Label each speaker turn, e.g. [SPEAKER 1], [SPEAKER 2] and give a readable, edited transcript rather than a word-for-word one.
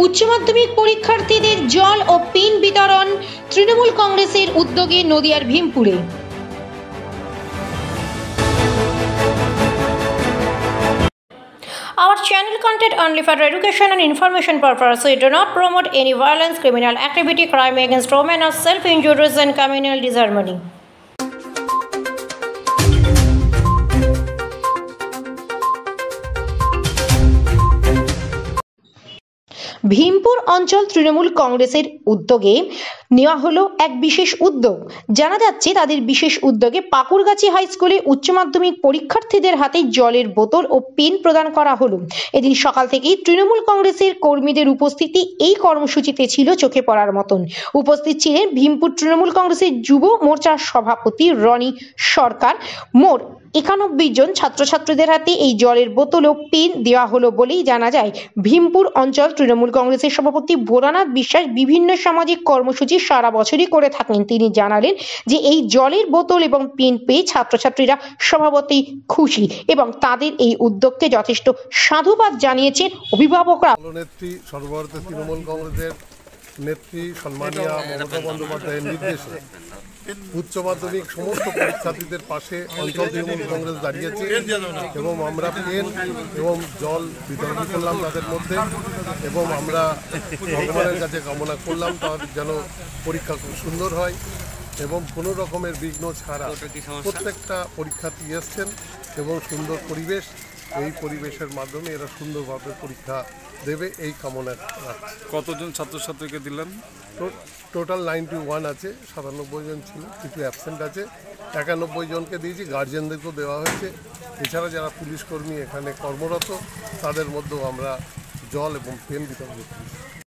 [SPEAKER 1] উচ্চ মাধ্যমিক পরীক্ষার্থীদের জল ও পেন বিতরণ তৃণমূল কংগ্রেসের উদ্যোগে নদিয়ার ভীমপুরে। Our channel content only for education and information purpose. We do not promote any violence, criminal activity, crime against women, or self-injuries and communal disharmony. Bhimpur অঞ্চল তৃণমূল কংগ্রেসের উদ্যোগে নেওয়া হলো এক বিশেষ উদ্যোগ। জানা যাচ্ছে তাদের বিশেষ উদ্যোগে পাকুড়গাছি হাই স্কুলে উচ্চ মাধ্যমিক পরীক্ষার্থীদের হাতে জলের বোতল ও পেন প্রদান করা হলো। এদিন সকাল থেকেই তৃণমূল কংগ্রেসের কর্মীদের উপস্থিতি এই কর্মসূচিতে ছিল চোখে পড়ার মতন। উপস্থিত ছিলেন ভীমপুর তৃণমূল কংগ্রেসের যুব মোর্চার সভাপতি রনি সরকার। মোট 91 জন ছাত্রছাত্রীদের হাতে এই জলের বোতল ও পেন দেওয়া হলো বলেই জানা যায়। ভীমপুর অঞ্চল তৃণমূল কংগ্রেসের সভাপতি ভোলানাথ বিশ্বাস বিভিন্ন সামাজিক কর্মসূচি সারা বছরই করে থাকেন। তিনি জানালেন যে এই জলের বোতল এবং পেন পেয়ে ছাত্রছাত্রীরা স্বভাবতই খুশি এবং তাদের এই উদ্যোগকে যথেষ্ট সাধুবাদ জানিয়েছেন অভিভাবকরা।
[SPEAKER 2] নেত্রী সর্বভারতীয় তৃণমূল কংগ্রেসের নেত্রী সম্মানীয় মমতা বন্দ্যোপাধ্যায়ের নির্দেশে উচ্চ মাধ্যমিক সমস্ত পরীক্ষার্থীদের পাশে অঞ্চল তৃণমূল কংগ্রেস দাঁড়িয়েছে এবং আমরা পেন এবং জল বিতরণ করলাম তাদের মধ্যে এবং আমরা ভগবানের কাছে কামনা করলাম তার যেন পরীক্ষা খুব সুন্দর হয় এবং কোনো রকমের বিঘ্ন ছাড়া প্রত্যেকটা পরীক্ষার্থী এসছেন এবং সুন্দর পরিবেশ, এই পরিবেশের মাধ্যমে এরা সুন্দরভাবে পরীক্ষা দেবে এই কামনা রাখছি।
[SPEAKER 3] কতজন ছাত্রছাত্রীকে দিলেন?
[SPEAKER 2] টোটাল 91 আছে, 97 জন ছিল, কিছু অ্যাবসেন্ট আছে, 91 জনকে দিয়েছি, গার্জিয়ানদেরকেও দেওয়া হয়েছে। এছাড়া যারা পুলিশ কর্মী এখানে কর্মরত তাদের মধ্যেও আমরা জল এবং পেন বিতরণ করছি।